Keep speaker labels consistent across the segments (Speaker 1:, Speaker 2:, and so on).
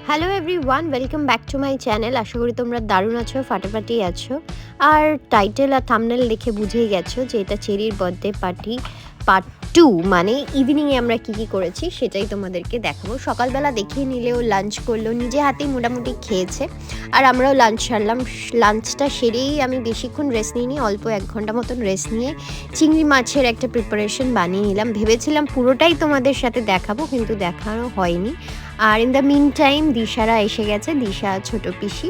Speaker 1: Hello everyone, welcome back to my channel. আশা করি তোমরা দারুণ আছো, ফাটাফাটি আছো। আর টাইটেল আর থাম্বনেল দেখে বুঝেই গেছো যে এটা চেরির বার্থডে পার্টি পার্ট 2। মানে ইভিনিংয়ে আমরা কী করেছি সেটাই তোমাদেরকে দেখাবো। সকালবেলা দেখিয়ে নিলেও লাঞ্চ করলো, নিজে হাতেই মোটামুটি খেয়েছে। আর আমরাও লাঞ্চ সারলাম। লাঞ্চটা সেরেই আমি বেশিক্ষণ রেস্ট নিইনি, অল্প 1 ঘন্টা মতন রেস্ট নিয়ে চিংড়ি মাছের একটা প্রিপারেশন বানিয়ে নিলাম। ভেবেছিলাম পুরোটাই তোমাদের সাথে দেখাবো, কিন্তু দেখানো হয়নি। আর ইন দ্য মিন টাইম দিশারা এসে গেছে, দিশা ছোট পিসি।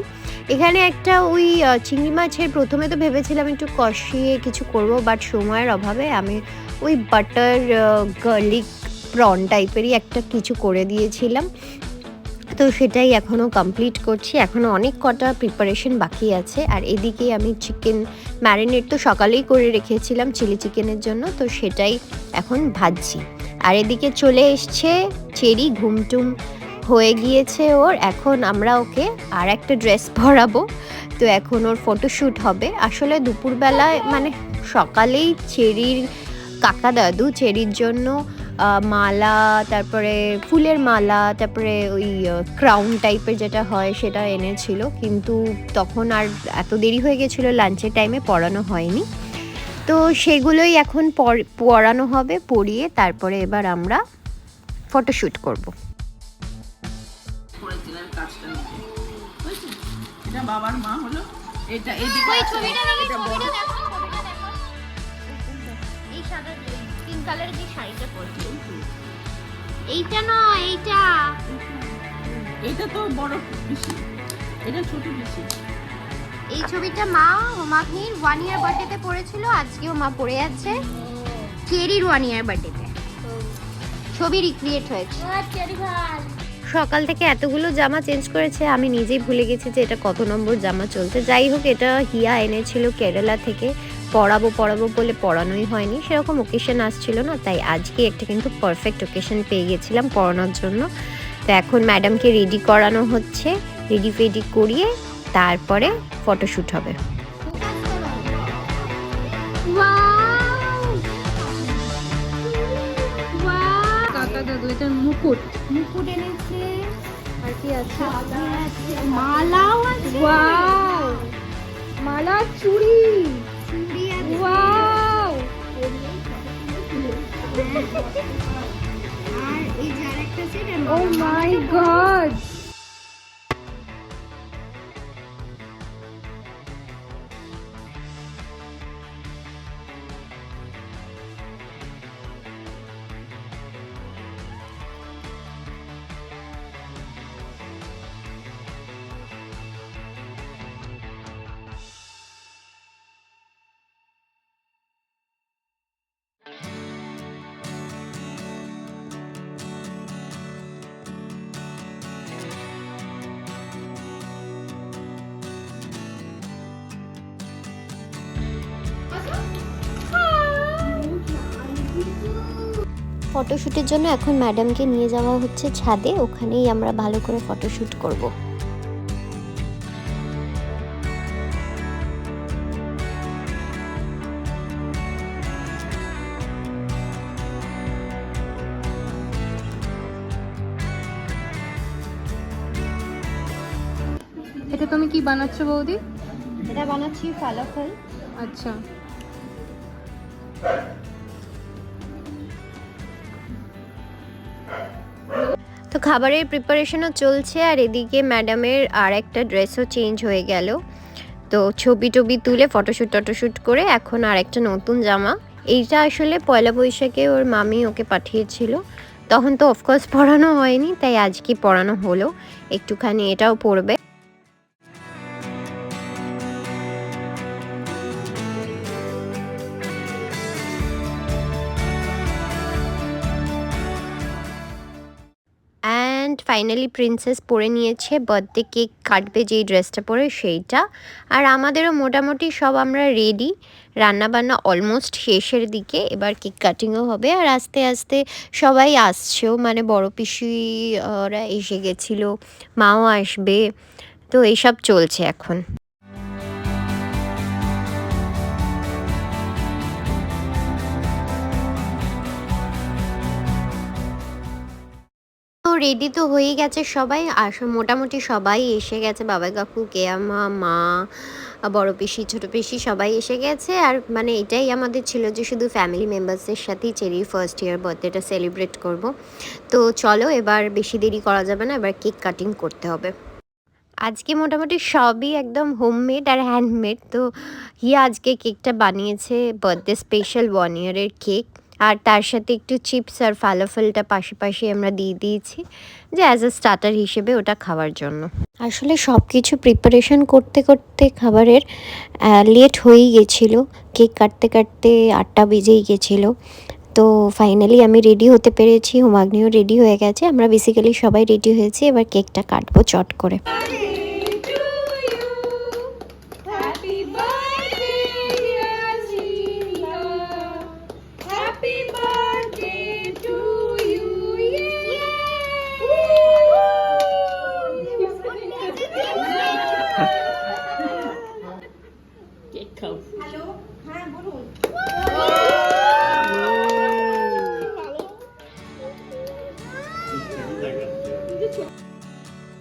Speaker 1: এখানে একটা ওই চিংড়ি মাছের প্রথমে তো ভেবেছিলাম একটু কষিয়ে কিছু করব, বাট সময়ের অভাবে আমি ওই বাটার গার্লিক প্রন টাইপেরই একটা কিছু করে দিয়েছিলাম। তো সেটাই এখনও কমপ্লিট করছি, এখনও অনেক কটা প্রিপারেশন বাকি আছে। আর এদিকে আমি চিকেন ম্যারিনেট তো সকালেই করে রেখেছিলাম চিলি চিকেনের জন্য, তো সেটাই এখন ভাজছি। আর এদিকে চলে এসছে চেরি, ঘুমটুম হয়ে গিয়েছে ওর। এখন আমরা ওকে আর একটা ড্রেস পরাবো, তো এখন ওর ফটোশ্যুট হবে। আসলে দুপুরবেলায় মানে সকালেই চেরির কাকা দাদু চেরির জন্য মালা, তারপরে ফুলের মালা, তারপরে ওই ক্রাউন টাইপের যেটা হয় সেটা এনেছিল, কিন্তু তখন আর এত দেরি হয়ে গেছিলো, লাঞ্চের টাইমে পরানো হয়নি। তো সেগুলোই এখন পরানো হবে, পরিয়ে তারপরে এবার আমরা ফটোশ্যুট করব।
Speaker 2: বাবার মা হলো এটা, এদিকে
Speaker 1: এই সাদা পিঙ্ক কালারের যে শাড়িটা পরছি, এইটা নয়,
Speaker 2: এটা তো বড় বেশি, এটা ছোট বেশি।
Speaker 1: এই ছবিটা মা হোমাগ্নির 1 ইয়ার বার্থডেতে পড়েছিল, আজকেও মা পড়ে আছে চেরির 1 ইয়ার বার্থডেতে। ছবি রিক্রিয়েট হয়েছে। সকাল থেকে এতগুলো জামা চেঞ্জ করেছে, আমি নিজেই ভুলে গেছি যে এটা কত নম্বর জামা চলছে। যাই হোক, এটা হিয়া এনেছিল কেরালা থেকে, পরাবো বলে পরানোই হয়নি, সেরকম ওকেশন আসছিল না, তাই আজকে একটা কিন্তু পারফেক্ট ওকেশন পেয়ে গেছিলাম পরানোর জন্য। তো এখন ম্যাডামকে রেডি করানো হচ্ছে, রেডি ফেডি করিয়ে তারপরে ফটোশ্যুট হবে।
Speaker 2: কাকা দাদু এটা মুকুট
Speaker 1: এনেছে, আর কি আছে,
Speaker 2: মালাও আছে। ওয়াও, মালা, চুড়ি, ওয়াও।
Speaker 1: আর এই যার একটা সেট,
Speaker 2: ও মাই গড।
Speaker 1: ফটোশ্যুটের জন্য এখন ম্যাডামকে নিয়ে যাওয়া হচ্ছে ছাদে, ওখানেই আমরা ভালো করে ফটোশ্যুট করব।
Speaker 2: এটা তুমি কি বানাচ্ছো বৌদি?
Speaker 1: এটা বানাচ্ছি ফালাফল।
Speaker 2: আচ্ছা,
Speaker 1: তো খাবারের প্রিপারেশনও চলছে, আর এদিকে ম্যাডামের আর একটা ড্রেসও চেঞ্জ হয়ে গেল। তো ছবি টবি তুলে ফটোশ্যুট করে এখন আর একটা নতুন জামা। এইটা আসলে পয়লা বৈশাখে ওর মামি ওকে পাঠিয়েছিল, তখন তো অফকোর্স পরানো হয়নি, তাই আজকে পরানো হলো। একটুখানি এটাও পরবে। অ্যান্ড ফাইনালি প্রিন্সেস পরে নিয়েছে, বার্থডে কেক কাটবে যেই ড্রেসটা পরে সেইটা। আর আমাদেরও মোটামুটি সব আমরা রেডি, রান্নাবান্না অলমোস্ট শেষের দিকে, এবার কেক কাটিংও হবে। আর আস্তে আস্তে সবাই আসছেও, মানে বড় পিসিরা এসে গেছিলো, মাও আসবে, তো এইসব চলছে এখন। রেডি তো হয়েই গেছে সবাই, আর মোটামুটি সবাই এসে গেছে, বাবা কাকু, কেয়ামা, মা, বড় পিসি, ছোট পিসি সবাই এসে গেছে। আর মানে এটাই আমাদের ছিল যে শুধু ফ্যামিলি মেম্বার্সদের সাথেই চেরির ফার্স্ট ইয়ার বার্থডেটা সেলিব্রেট করব। তো চলো এবার বেশি দেরি করা যাবে না, এবার কেক কাটিং করতে হবে। আজকে মোটামুটি সবই একদম হোমমেড আর হ্যান্ডমেড। তো হিয়া আজকে কেকটা বানিয়েছে, বার্থডে স্পেশাল 1 ইয়ারের কেক। আর তার সাথে একটু চিপস আর ফালাফলটা পাশাপাশি আমরা দিয়ে দিয়েছি, যে অ্যাজ আ স্টার্টার হিসেবে ওটা খাওয়ার জন্য। আসলে সব কিছু প্রিপারেশন করতে করতে খাবারের লেট হয়েই গেছিলো, কেক কাটতে কাটতে 8টা বেজেই গেছিলো। তো ফাইনালি আমি রেডি হতে পেরেছি, হুমাগ্নিও রেডি হয়ে গেছে, আমরা বেসিক্যালি সবাই রেডি হয়েছি। এবার কেকটা কাটবো চট করে।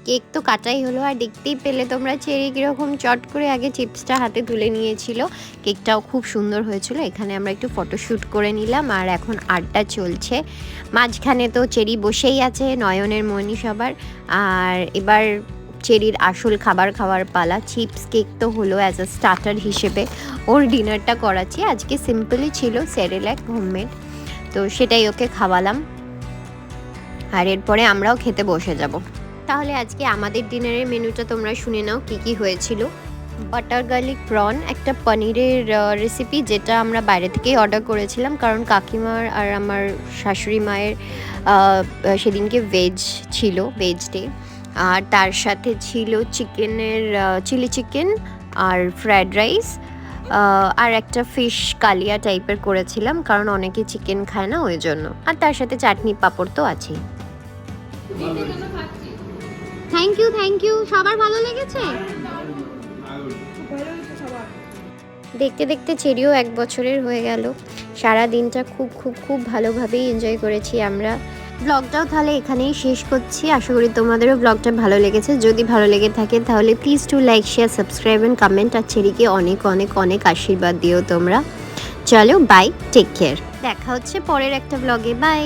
Speaker 1: কেক তো কাটাই হলো, আর দেখতেই পেলে তোমরা চেরি কীরকম চট করে আগে চিপসটা হাতে তুলে নিয়েছিল। কেকটাও খুব সুন্দর হয়েছিল। এখানে আমরা একটু ফটোশ্যুট করে নিলাম, আর এখন আড্ডা চলছে। মাঝখানে তো চেরি বসেই আছে, নয়নের মনি সবার। আর এবার চেরির আসল খাবার খাওয়ার পালা। চিপস কেক তো হলো অ্যাজ আ স্টার্টার হিসেবে, ওর ডিনারটা করাচ্ছি। আজকে সিম্পলই ছিল, সেরেল্যাক হোমমেড, তো সেটাই ওকে খাওয়ালাম। আর এরপরে আমরাও খেতে বসে যাব। তাহলে আজকে আমাদের ডিনারের মেনুটা তোমরা শুনে নাও কি কি হয়েছিল। বাটার গার্লিক প্রন, একটা পনিরের রেসিপি, যেটা আমরা বাইরে থেকেই অর্ডার করেছিলাম, কারণ কাকিমার আর আমার শাশুড়ি মায়ের সেদিনকে ভেজ ছিল, ভেজ ডে। আর তার সাথে ছিল চিকেনের চিলি চিকেন আর ফ্রায়েড রাইস, আর একটা ফিশ কালিয়া টাইপের করেছিলাম, কারণ অনেকে চিকেন খায় না ওই জন্য। আর তার সাথে চাটনি পাঁপড় তো আছেই। থ্যাংক ইউ, সবার ভালো লেগেছে। দেখতে দেখতে চেরিও 1 বছরের হয়ে গেল। সারা দিনটা খুব খুব খুব ভালোভাবেই এনজয় করেছি আমরা। ব্লগটাও তাহলে এখানেই শেষ করছি। আশা করি তোমাদেরও ব্লগটা ভালো লেগেছে। যদি ভালো লেগে থাকে তাহলে please to like, share, subscribe and comment. আর চেরিকে অনেক অনেক অনেক আশীর্বাদ দিও তোমরা। চলো বাই, টেক কেয়ার, দেখা হচ্ছে পরের একটা ব্লগে। বাই।